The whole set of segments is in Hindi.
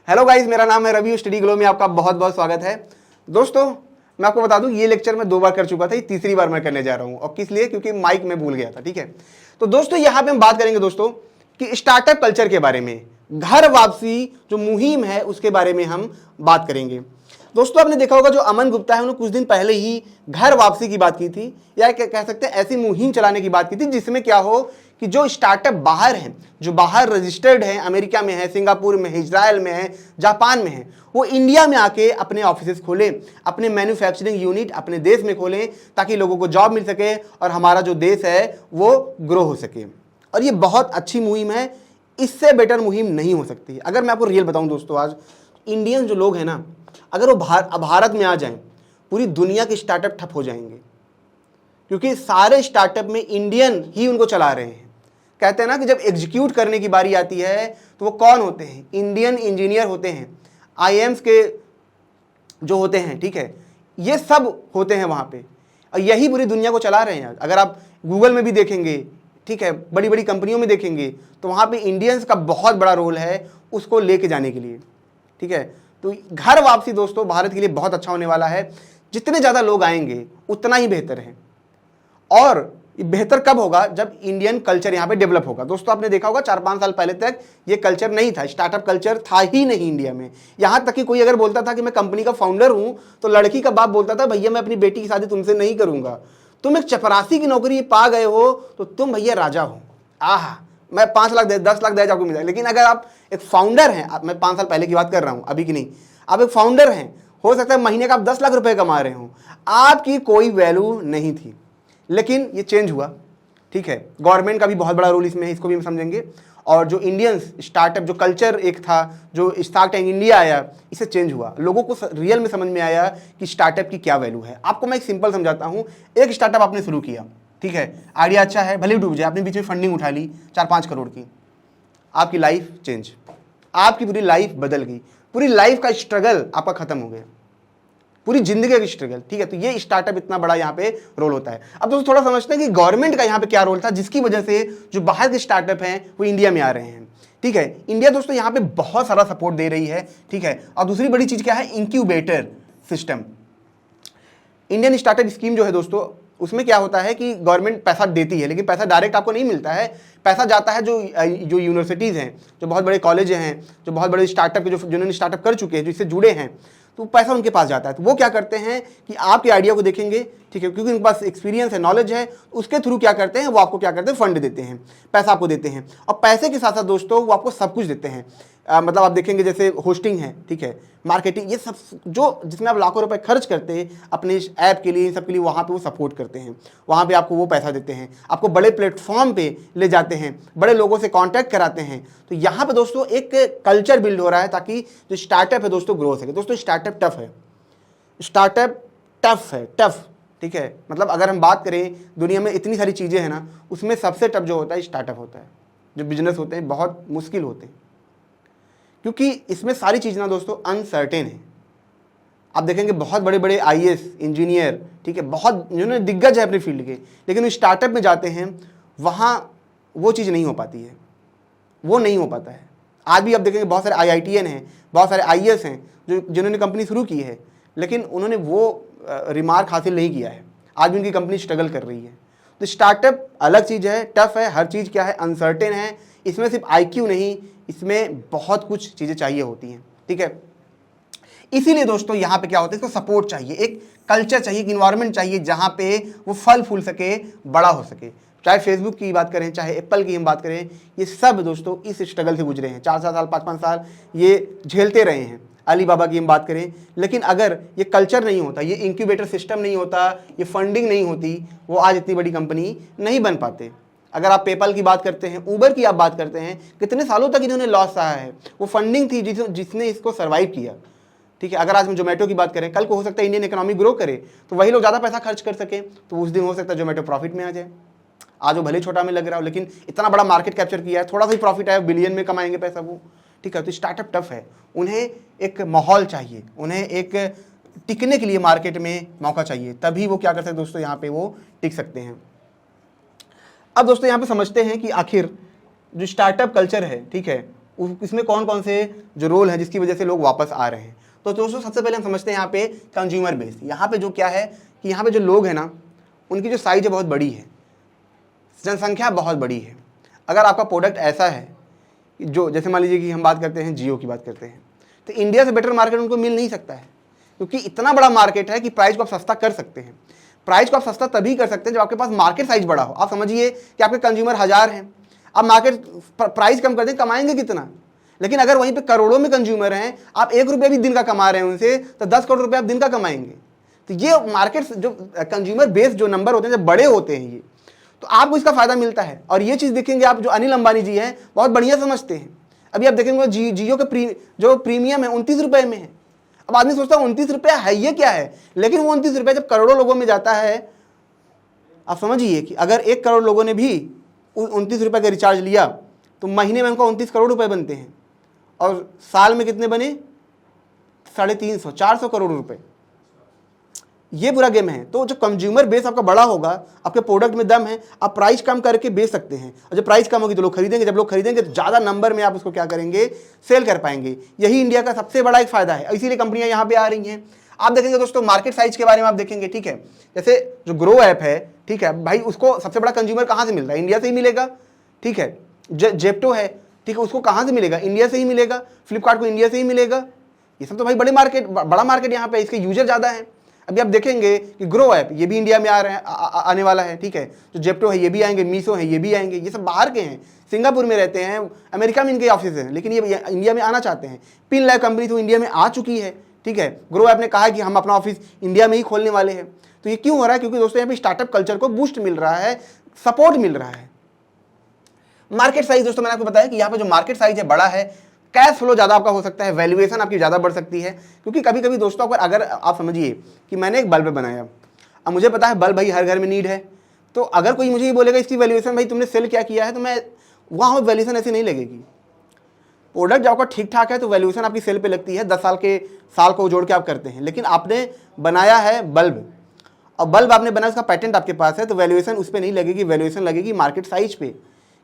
हेलो गाइस, मेरा नाम है रवि। स्टडी ग्लो में आपका बहुत बहुत स्वागत है। दोस्तों, मैं आपको बता दूं, ये लेक्चर मैं 2 बार कर चुका था, ये तीसरी बार मैं करने जा रहा हूं। और किस लिए? क्योंकि माइक में भूल गया था। ठीक है, तो दोस्तों यहां पे हम बात करेंगे दोस्तों कि स्टार्टअप कल्चर के बारे में, घर वापसी जो मुहिम है उसके बारे में हम बात करेंगे। दोस्तों, आपने देखा होगा जो अमन गुप्ता है उन्होंने कुछ दिन पहले ही घर वापसी की बात की थी, या कह सकते हैं ऐसी मुहिम चलाने की बात की थी जिसमें क्या हो कि जो स्टार्टअप बाहर हैं, जो बाहर रजिस्टर्ड हैं, अमेरिका में है, सिंगापुर में है, इजराइल में है, जापान में है, वो इंडिया में आके अपने ऑफिसेस खोलें, अपने मैन्युफैक्चरिंग यूनिट अपने देश में खोलें, ताकि लोगों को जॉब मिल सके और हमारा जो देश है वो ग्रो हो सके। और ये बहुत अच्छी मुहिम है, इससे बेटर मुहिम नहीं हो सकती। अगर मैं आपको रियल बताऊं दोस्तों, आज इंडियन जो लोग हैं ना, अगर वो भारत में आ जाएं, पूरी दुनिया के स्टार्टअप ठप हो जाएंगे, क्योंकि सारे स्टार्टअप में इंडियन ही उनको चला रहे हैं। कहते हैं ना कि जब एग्जीक्यूट करने की बारी आती है तो वो कौन होते हैं? इंडियन इंजीनियर होते हैं, आईएम्स के जो होते हैं, ठीक है, ये सब होते हैं वहाँ पे, और यही पूरी दुनिया को चला रहे हैं। अगर आप गूगल में भी देखेंगे, ठीक है, बड़ी बड़ी कंपनियों में देखेंगे, तो वहाँ पे इंडियंस का बहुत बड़ा रोल है उसको लेके जाने के लिए। ठीक है, तो घर वापसी दोस्तों भारत के लिए बहुत अच्छा होने वाला है। जितने ज़्यादा लोग आएंगे उतना ही बेहतर है। और बेहतर कब होगा? जब इंडियन कल्चर यहाँ पे डेवलप होगा। दोस्तों, आपने देखा होगा 4-5 साल पहले तक ये कल्चर नहीं था, स्टार्टअप कल्चर था ही नहीं इंडिया में। यहाँ तक कि कोई अगर बोलता था कि मैं कंपनी का फाउंडर हूँ, तो लड़की का बाप बोलता था, भैया मैं अपनी बेटी की शादी तुमसे नहीं करूंगा। तुम एक चपरासी की नौकरी पा गए हो तो तुम भैया राजा हो। आहा, मैं 5 लाख 10 लाख दहेज आपको मिल जाएगा। लेकिन अगर आप एक फाउंडर हैं, मैं 5 साल पहले की बात कर रहा हूँ, अभी की नहीं, आप एक फाउंडर हैं, हो सकता है महीने का आप 10 लाख रुपए कमा रहे हो, आपकी कोई वैल्यू नहीं थी। लेकिन ये चेंज हुआ। ठीक है, गवर्नमेंट का भी बहुत बड़ा रोल इसमें है, इसको भी हम समझेंगे। और जो इंडियंस स्टार्टअप जो कल्चर एक था, जो स्टार्ट टैंक इंडिया आया, इसे चेंज हुआ, लोगों को रियल में समझ में आया कि स्टार्टअप की क्या वैल्यू है। आपको मैं एक सिंपल समझाता हूँ। एक स्टार्टअप आपने शुरू किया, ठीक है, आइडिया अच्छा है, भले ही डूब जाए, आपने बीच में फंडिंग उठा ली 4-5 करोड़ की, आपकी लाइफ चेंज, आपकी पूरी लाइफ बदल गई, पूरी लाइफ का स्ट्रगल आपका खत्म हो गया, पूरी जिंदगी का स्ट्रगल। ठीक है, तो ये स्टार्टअप इतना बड़ा यहाँ पे रोल होता है। अब दोस्तों थोड़ा समझते हैं कि गवर्नमेंट का यहाँ पे क्या रोल था, जिसकी वजह से जो बाहर के स्टार्टअप हैं वो इंडिया में आ रहे हैं। ठीक है, इंडिया दोस्तों यहाँ पे बहुत सारा सपोर्ट दे रही है। ठीक है, और दूसरी बड़ी चीज क्या है? Incubator system. Indian startup scheme जो है दोस्तों, उसमें क्या होता है कि गवर्नमेंट पैसा देती है, लेकिन पैसा डायरेक्ट आपको नहीं मिलता है। पैसा जाता है जो यूनिवर्सिटीज़ हैं, जो बहुत बड़े कॉलेज हैं, जो बहुत बड़े स्टार्टअप के जिन्होंने स्टार्टअप कर चुके हैं, जो इससे जुड़े हैं, तो पैसा उनके पास जाता है। तो वो क्या करते हैं कि आपके आइडिया को देखेंगे, ठीक है, क्योंकि उनके पास एक्सपीरियंस है, नॉलेज है, उसके थ्रू क्या करते हैं, वो आपको क्या करते हैं, फंड देते हैं, पैसा आपको देते हैं। और पैसे के साथ साथ दोस्तों वो आपको सब कुछ देते हैं। मतलब आप देखेंगे जैसे होस्टिंग है, ठीक है, मार्केटिंग, ये सब जो जिसमें आप लाखों रुपए खर्च करते हैं अपने ऐप के लिए, सब के लिए, वहाँ पे वो सपोर्ट करते हैं, वहाँ पे आपको वो पैसा देते हैं, आपको बड़े प्लेटफॉर्म पे ले जाते हैं, बड़े लोगों से कांटेक्ट कराते हैं। तो यहाँ पे दोस्तों एक कल्चर बिल्ड हो रहा है ताकि जो स्टार्टअप है दोस्तों ग्रो हो सके। दोस्तों स्टार्टअप टफ है, स्टार्टअप टफ है, टफ। ठीक है, मतलब अगर हम बात करें दुनिया में इतनी सारी चीज़ें हैं ना, उसमें सबसे टफ जो होता है स्टार्टअप होता है। जो बिजनेस होते हैं बहुत मुश्किल होते हैं, क्योंकि इसमें सारी चीज़ ना दोस्तों अनसर्टेन है। आप देखेंगे बहुत बड़े बड़े आईएएस इंजीनियर, ठीक है, बहुत जिन्होंने दिग्गज है अपने फील्ड के, लेकिन स्टार्टअप में जाते हैं, वहाँ वो चीज़ नहीं हो पाती है, वो नहीं हो पाता है। आज भी आप देखेंगे बहुत सारे आईआईटीएन हैं, बहुत सारे आईएएस हैं जिन्होंने कंपनी शुरू की है, लेकिन उन्होंने वो रिमार्क हासिल नहीं किया है। आज भी उनकी कंपनी स्ट्रगल कर रही है। तो स्टार्टअप अलग चीज़ है, टफ है, हर चीज़ क्या है, अनसर्टेन है। इसमें सिर्फ आईक्यू नहीं, इसमें बहुत कुछ चीज़ें चाहिए होती हैं। ठीक है, इसीलिए दोस्तों यहाँ पे क्या होता है, इसको सपोर्ट चाहिए, एक कल्चर चाहिए, एक इन्वायरमेंट चाहिए जहाँ पे वो फल फूल सके, बड़ा हो सके। चाहे फेसबुक की बात करें, चाहे एप्पल की हम बात करें, ये सब दोस्तों इस स्ट्रगल से गुजरे हैं। 4-4 साल 5-5 साल ये झेलते रहे हैं। अलीबाबा की हम बात करें, लेकिन अगर ये कल्चर नहीं होता, ये इंक्यूबेटर सिस्टम नहीं होता, ये फंडिंग नहीं होती, वो आज इतनी बड़ी कंपनी नहीं बन पाते। अगर आप पेपल की बात करते हैं, उबर की आप बात करते हैं, कितने सालों तक इन्होंने लॉस सहा है, वो फंडिंग थी जिसने इसको सर्वाइव किया। ठीक है, अगर आज हम जोमेटो की बात करें, कल को हो सकता है इंडियन इकोनॉमी ग्रो करे तो वही लोग ज़्यादा पैसा खर्च कर सकें, तो उस दिन हो सकता है जोमेटो प्रॉफिट में आ जाए। आज वो भले छोटा में लग रहा हो, लेकिन इतना बड़ा मार्केट कैप्चर किया है, थोड़ा सा ही प्रॉफिट आया, बिलियन में कमाएंगे पैसा वो। ठीक है, तो स्टार्टअप टफ है, उन्हें एक माहौल चाहिए, उन्हें एक टिकने के लिए मार्केट में मौका चाहिए, तभी वो क्या कर सकते हैं दोस्तों, यहाँ पे वो टिक सकते हैं। अब दोस्तों यहाँ पे समझते हैं कि आखिर जो स्टार्टअप कल्चर है, ठीक है, इसमें कौन कौन से जो रोल है जिसकी वजह से लोग वापस आ रहे हैं। तो दोस्तों सबसे पहले हम समझते हैं यहाँ पे कंज्यूमर बेस। यहाँ पे जो क्या है कि यहाँ पे जो लोग हैं ना, उनकी जो साइज है बहुत बड़ी है, जनसंख्या बहुत बड़ी है। अगर आपका प्रोडक्ट ऐसा है जो, जैसे मान लीजिए कि हम बात करते हैं जियो की बात करते हैं, तो इंडिया से बेटर मार्केट उनको मिल नहीं सकता है, क्योंकि इतना बड़ा मार्केट है कि प्राइस को आप सस्ता कर सकते हैं। प्राइस को आप सस्ता तभी कर सकते हैं जब आपके पास मार्केट साइज बड़ा हो। आप समझिए कि आपके कंज्यूमर 1000 हैं, आप मार्केट प्राइस कम कर दें, कमाएंगे कितना? लेकिन अगर वहीं पे करोड़ों में कंज्यूमर हैं, आप 1 रुपया भी दिन का कमा रहे हैं उनसे, तो 10 करोड़ रुपये आप दिन का कमाएंगे। तो ये मार्केट जो कंज्यूमर बेस जो नंबर होते हैं, जब बड़े होते हैं ये, तो आपको इसका फायदा मिलता है। और ये चीज़ देखेंगे आप, जो अनिल अंबानी जी हैं बहुत बढ़िया समझते हैं। अभी आप देखेंगे जियो के जो प्रीमियम है 29 रुपये में है। अब आदमी सोचता है 29 रुपया है ये क्या है, लेकिन वो 29 रुपया जब करोड़ों लोगों में जाता है, आप समझिए कि अगर 1 करोड़ लोगों ने भी 29 रुपये का रिचार्ज लिया तो महीने में उनका 29 करोड़ रुपए बनते हैं, और साल में कितने बने? 350 400 करोड़ रुपए। ये पूरा गेम है। तो जो कंज्यूमर बेस आपका बड़ा होगा, आपके प्रोडक्ट में दम है, आप प्राइस कम करके बेच सकते हैं, और जब प्राइस कम होगी तो लोग खरीदेंगे। जब लोग खरीदेंगे तो ज़्यादा नंबर में आप उसको क्या करेंगे? सेल कर पाएंगे। यही इंडिया का सबसे बड़ा एक फायदा है, इसीलिए कंपनियां यहाँ पे आ रही हैं। आप देखेंगे दोस्तों मार्केट साइज के बारे में आप देखेंगे, ठीक है, जैसे जो ग्रो ऐप है, ठीक है भाई, उसको सबसे बड़ा कंज्यूमर कहाँ से मिल रहा है? इंडिया से ही मिलेगा, ठीक है। जेप्टो है, ठीक है, उसको कहाँ से मिलेगा? इंडिया से ही मिलेगा। फ्लिपकार्ट को इंडिया से ही मिलेगा। ये सब तो भाई बड़ा मार्केट यहाँ पे, इसके यूजर ज़्यादा है। अभी आप देखेंगे कि ग्रो ऐप ये भी इंडिया में आ रहे हैं, आने वाला है, ठीक है। जो जेप्टो है ये भी आएंगे, मीशो है ये भी आएंगे। ये सब बाहर के हैं, सिंगापुर में रहते हैं, अमेरिका में इनके ऑफिस हैं, लेकिन ये इंडिया में आना चाहते हैं। पिन लाइव कंपनी तो इंडिया में आ चुकी है, ठीक है। ग्रो ऐप ने कहा है कि हम अपना ऑफिस इंडिया में ही खोलने वाले हैं। तो ये क्यों हो रहा है? क्योंकि दोस्तों यहाँ पे स्टार्टअप कल्चर को बूस्ट मिल रहा है, सपोर्ट मिल रहा है। मार्केट साइज दोस्तों मैंने आपको बताया कि यहाँ पे जो मार्केट साइज है बड़ा है, कैश फ्लो ज़्यादा आपका हो सकता है, वैल्यूएशन आपकी ज़्यादा बढ़ सकती है। क्योंकि कभी कभी दोस्तों अगर आप समझिए कि मैंने एक बल्ब बनाया, अब मुझे पता है बल्ब भाई हर घर में नीड है, तो अगर कोई मुझे ये बोलेगा इसकी वैल्यूएशन भाई तुमने सेल क्या किया है, तो मैं वहाँ वैल्यूएशन ऐसी नहीं लगेगी। प्रोडक्ट जब आपका ठीक ठाक है तो वैल्यूएशन आपकी सेल पे लगती है, 10 साल को जोड़ के आप करते हैं। लेकिन आपने बनाया है बल्ब, और बल्ब आपने बनाया, उसका पेटेंट आपके पास है, तो वैल्यूएशन उस पर नहीं लगेगी, वैल्यूएशन लगेगी मार्केट साइज पे,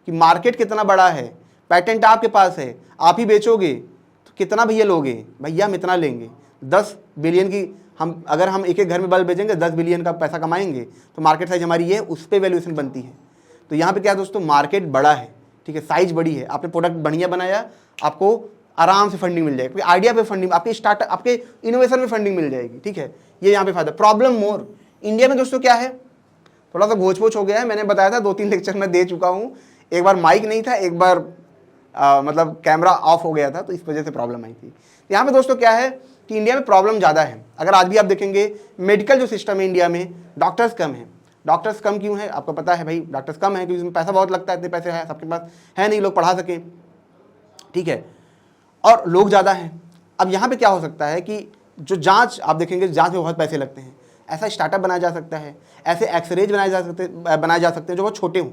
कि मार्केट कितना बड़ा है, पेटेंट आपके पास है, आप ही बेचोगे तो कितना भैया लोगे? भैया हम इतना लेंगे, 10 बिलियन की, हम अगर हम एक घर में बल्ब बेचेंगे 10 बिलियन का पैसा कमाएंगे, तो मार्केट साइज हमारी ये उस पर वैल्यूएशन बनती है। तो यहाँ पे क्या दोस्तों, मार्केट बड़ा है, ठीक है, साइज बड़ी है, आपने प्रोडक्ट बढ़िया बनाया, आपको आराम से फंडिंग मिल जाएगी, आइडिया पे फंडिंग, आपके स्टार्टअप, आपके इनोवेशन में फंडिंग मिल जाएगी, ठीक है। ये यहाँ पे फायदा। प्रॉब्लम मोर इंडिया में दोस्तों क्या है, थोड़ा सा घोच पोच हो गया है। मैंने बताया था 2-3 लेक्चर में दे चुका हूँ, एक बार माइक नहीं था, एक बार मतलब कैमरा ऑफ हो गया था, तो इस वजह से प्रॉब्लम आई थी। यहाँ पे दोस्तों क्या है कि इंडिया में प्रॉब्लम ज़्यादा है। अगर आज भी आप देखेंगे मेडिकल जो सिस्टम है इंडिया में, डॉक्टर्स कम है। डॉक्टर्स कम क्यों है? आपको पता है भाई, डॉक्टर्स कम है क्योंकि इसमें पैसा बहुत लगता है, इतने पैसे है सबके पास है नहीं, लोग पढ़ा सकें, ठीक है, और लोग ज़्यादा हैं। अब यहाँ पे क्या हो सकता है कि जो जाँच आप देखेंगे, जाँच में बहुत पैसे लगते हैं, ऐसा स्टार्टअप बनाया जा सकता है, ऐसे एक्सरेज बनाए जा सकते हैं जो बहुत छोटे हों।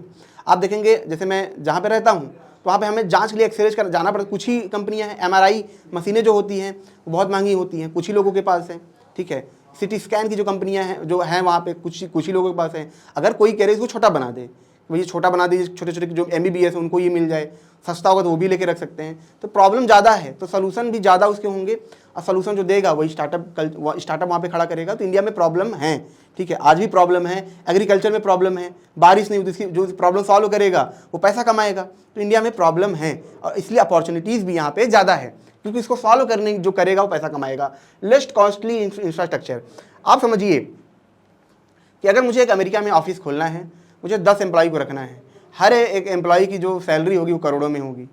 आप देखेंगे जैसे मैं जहाँ पे रहता हूँ, तो वहाँ पे हमें जांच के लिए एक्सरेज कर जाना पड़ता है। कुछ ही कंपनियाँ हैं, MRI मशीनें जो होती हैं वो बहुत महंगी होती हैं, कुछ ही लोगों के पास है, ठीक है। CT स्कैन की जो कंपनियाँ हैं जो हैं वहाँ पे कुछ ही लोगों के पास है। अगर कोई कह रहे इसको छोटा बना दे, वही छोटा बना दीजिए, छोटे छोटे जो MBBS है उनको ये मिल जाए, सस्ता होगा तो वो भी लेके रख सकते हैं। तो प्रॉब्लम ज़्यादा है, तो सोल्यूशन भी ज़्यादा उसके होंगे, और सोल्यूशन जो देगा वही स्टार्टअप वहाँ पे खड़ा करेगा। तो इंडिया में प्रॉब्लम है, ठीक है, आज भी प्रॉब्लम है। एग्रीकल्चर में प्रॉब्लम है, बारिश नहीं होती, इसकी जो प्रॉब्लम सॉल्व करेगा वो पैसा कमाएगा। तो इंडिया में प्रॉब्लम है, और इसलिए अपॉर्चुनिटीज़ भी यहाँ पे ज़्यादा है, क्योंकि इसको सॉल्व करने जो करेगा वो पैसा कमाएगा। लेस्ट कॉस्टली इंफ्रास्ट्रक्चर। आप समझिए कि अगर मुझे एक अमेरिका में ऑफिस खोलना है, मुझे 10 एम्प्लॉय को रखना है, हर एक एम्प्लॉय की जो सैलरी होगी वो करोड़ों में होगी।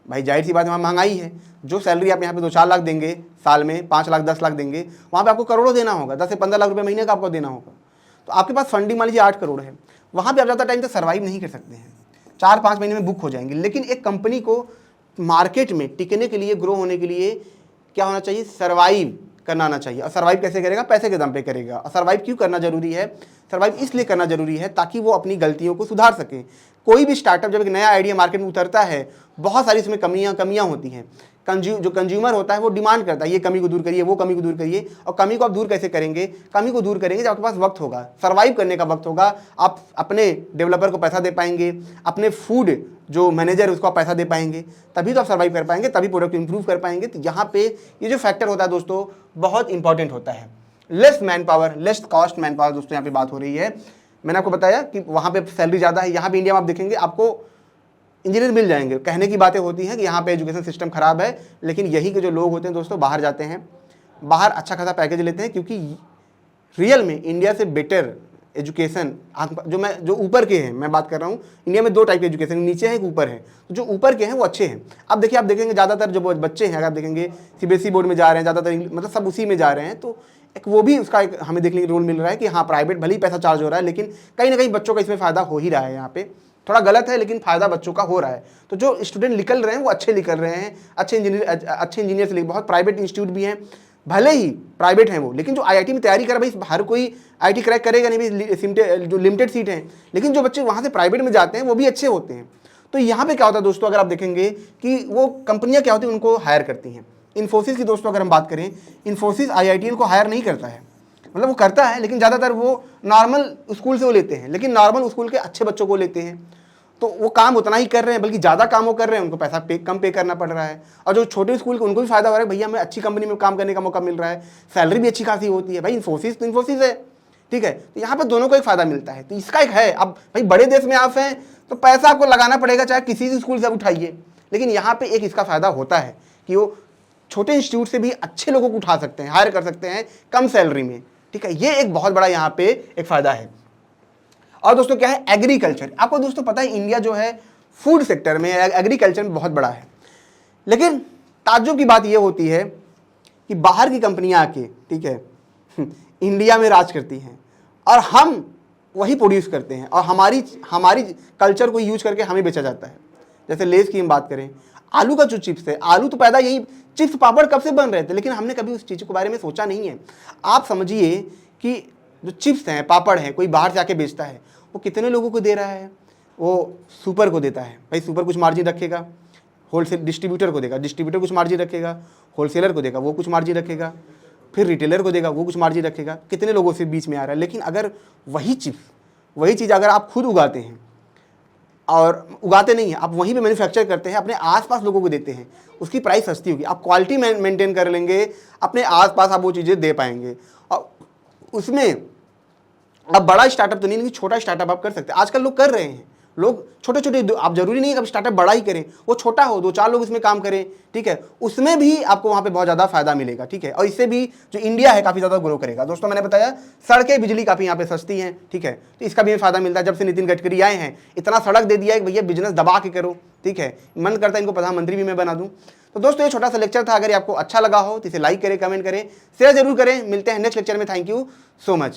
भाई जाहिर सी बात है, वहाँ महंगाई है। जो सैलरी आप यहाँ पे 2-4 लाख देंगे साल में, 5 लाख 10 लाख देंगे, वहाँ पे आपको करोड़ों देना होगा, 10 से 15 लाख रुपए महीने का आपको देना होगा। तो आपके पास फंडिंग मान लीजिए 8 करोड़ है, वहाँ पे आप ज़्यादा टाइम तक सर्वाइव नहीं कर सकते हैं, 4-5 महीने में बुक हो जाएंगे। लेकिन एक कंपनी को मार्केट में टिकने के लिए, ग्रो होने के लिए क्या होना चाहिए? सर्वाइव करना आना चाहिए। और सर्वाइव कैसे करेगा? पैसे के दम पे करेगा। और सर्वाइव क्यों करना जरूरी है? सर्वाइव इसलिए करना जरूरी है ताकि वो अपनी गलतियों को सुधार सके। कोई भी स्टार्टअप जब एक नया आइडिया मार्केट में उतरता है, बहुत सारी इसमें कमियां होती हैं। जो कंज्यूमर होता है वो डिमांड करता है ये कमी को दूर करिए, वो कमी को दूर करिए। और कमी को आप दूर कैसे करेंगे? कमी को दूर करेंगे जब आपके पास वक्त होगा, सर्वाइव करने का वक्त होगा। आप अपने डेवलपर को पैसा दे पाएंगे, अपने फूड जो मैनेजर है उसको आप पैसा दे पाएंगे, तभी तो आप सर्वाइव कर पाएंगे, तभी प्रोडक्ट इंप्रूव कर पाएंगे। तो यहाँ पे ये जो फैक्टर होता है दोस्तों बहुत इंपॉर्टेंट होता है। Less man power, less cost man power दोस्तों यहाँ पे बात हो रही है। मैंने आपको बताया कि वहाँ पे सैलरी ज़्यादा है, यहाँ पे इंडिया में आप देखेंगे आपको इंजीनियर मिल जाएंगे। कहने की बातें होती हैं कि यहाँ पे एजुकेशन सिस्टम खराब है, लेकिन यही के जो लोग होते हैं दोस्तों बाहर जाते हैं, बाहर अच्छा खासा पैकेज लेते हैं, क्योंकि रियल में इंडिया से बेटर एजुकेशन जो ऊपर के हैं, मैं बात कर रहा हूँ इंडिया में 2 टाइप के एजुकेशन, नीचे है एक ऊपर है। तो जो ऊपर के हैं वो अच्छे हैं। अब देखिए, आप देखेंगे ज़्यादातर जो बच्चे हैं, अगर आप देखेंगे सीबीएसई बोर्ड में जा रहे हैं ज़्यादातर, मतलब सब उसी में जा रहे हैं, तो एक वो भी उसका एक हमें देखने का रोल मिल रहा है कि हाँ प्राइवेट भले ही पैसा चार्ज हो रहा है, लेकिन कहीं ना कहीं बच्चों का इसमें फ़ायदा हो ही रहा है। यहाँ पे थोड़ा गलत है लेकिन फ़ायदा बच्चों का हो रहा है। तो जो स्टूडेंट निकल रहे हैं वो अच्छे निकल रहे हैं, अच्छे इंजीनियर से। बहुत प्राइवेट इंस्टीट्यूट भी हैं, भले ही प्राइवेट हैं वो, लेकिन जो आईआईटी में तैयारी कर भाई हर कोई आईआईटी क्रैक करेगा नहीं भाई, जो लिमिटेड सीट हैं, लेकिन जो बच्चे वहाँ से प्राइवेट में जाते हैं वो भी अच्छे होते हैं। तो यहाँ पे क्या होता है दोस्तों, अगर आप देखेंगे कि वो कंपनियाँ क्या होती हैं उनको हायर करती हैं। इन्फोसिस की दोस्तों अगर हम बात करें, इन्फोसिस आईआईटीएन को हायर नहीं करता है, मतलब वो करता है लेकिन ज़्यादातर वो नॉर्मल स्कूल से वो लेते हैं, लेकिन नॉर्मल स्कूल के अच्छे बच्चों को लेते हैं। तो वो काम उतना ही कर रहे हैं, बल्कि ज़्यादा काम वो कर रहे हैं, उनको पैसा कम पे करना पड़ रहा है। और जो छोटे स्कूल के उनको भी फायदा हो रहा है, भैया हमें अच्छी कंपनी में काम करने का मौका मिल रहा है, सैलरी भी अच्छी खासी होती है। भाई इन्फोसिस तो इन्फोसिस है, ठीक है। तो यहाँ पे दोनों को एक फ़ायदा मिलता है। तो इसका एक है, अब भाई बड़े देश में आप हैं तो पैसा आपको लगाना पड़ेगा, चाहे किसी भी स्कूल से आप उठाइए, लेकिन यहाँ पे एक इसका फ़ायदा होता है कि वो छोटे इंस्टीट्यूट से भी अच्छे लोगों को उठा सकते हैं, हायर कर सकते हैं कम सैलरी में, ठीक है। ये एक बहुत बड़ा यहाँ पे एक फ़ायदा है। और दोस्तों क्या है, एग्रीकल्चर। आपको दोस्तों पता है इंडिया जो है फूड सेक्टर में, एग्रीकल्चर में बहुत बड़ा है, लेकिन ताज्जुब की बात यह होती है कि बाहर की कंपनियां आके, ठीक है, इंडिया में राज करती हैं और हम वही प्रोड्यूस करते हैं और हमारी कल्चर को यूज करके हमें बेचा जाता है। जैसे लेस की हम बात करें, आलू का जो चिप्स है, आलू तो पैदा यही, चिप्स पापड़ कब से बन रहे थे, लेकिन हमने कभी उस चीज़ के बारे में सोचा नहीं है। आप समझिए कि जो चिप्स हैं, पापड़ हैं, कोई बाहर से आके बेचता है, वो कितने लोगों को दे रहा है? वो सुपर को देता है, भाई सुपर कुछ मार्जिन रखेगा, होलसेल डिस्ट्रीब्यूटर को देगा, डिस्ट्रीब्यूटर कुछ मार्जिन रखेगा, होलसेलर को देगा, वो कुछ मार्जिन रखेगा, फिर रिटेलर को देगा, वो कुछ मार्जिन रखेगा। कितने लोगों से बीच में आ रहा है। लेकिन अगर वही चीज़ अगर आप खुद उगाते हैं, और उगाते नहीं हैं, आप वहीं पे मैन्युफैक्चर करते हैं, अपने आसपास लोगों को देते हैं, उसकी प्राइस सस्ती होगी, आप क्वालिटी मेंटेन कर लेंगे, अपने आसपास आप वो चीज़ें दे पाएंगे। और उसमें अब बड़ा स्टार्टअप तो नहीं, लेकिन छोटा स्टार्टअप आप कर सकते हैं। आजकल लोग कर रहे हैं, लोग छोटे छोटे, आप जरूरी नहीं है कि स्टार्टअप बड़ा ही करें, वो छोटा हो, 2-4 लोग इसमें काम करें, ठीक है, उसमें भी आपको वहाँ पे बहुत ज़्यादा फायदा मिलेगा, ठीक है। और इससे भी जो इंडिया है काफ़ी ज़्यादा ग्रो करेगा। दोस्तों मैंने बताया सड़कें, बिजली काफ़ी यहाँ पे सस्ती हैं, ठीक है, तो इसका भी फायदा मिलता है। जब से नितिन गडकरी आए हैं इतना सड़क दे दिया है कि भैया बिजनेस दबा के करो, ठीक है। मन करता है इनको प्रधानमंत्री भी मैं बना दूँ। तो दोस्तों ये छोटा सा लेक्चर था, अगर आपको अच्छा लगा हो तो इसे लाइक करें, कमेंट करें, शेयर जरूर करें। मिलते हैं नेक्स्ट लेक्चर में। Thank you so much.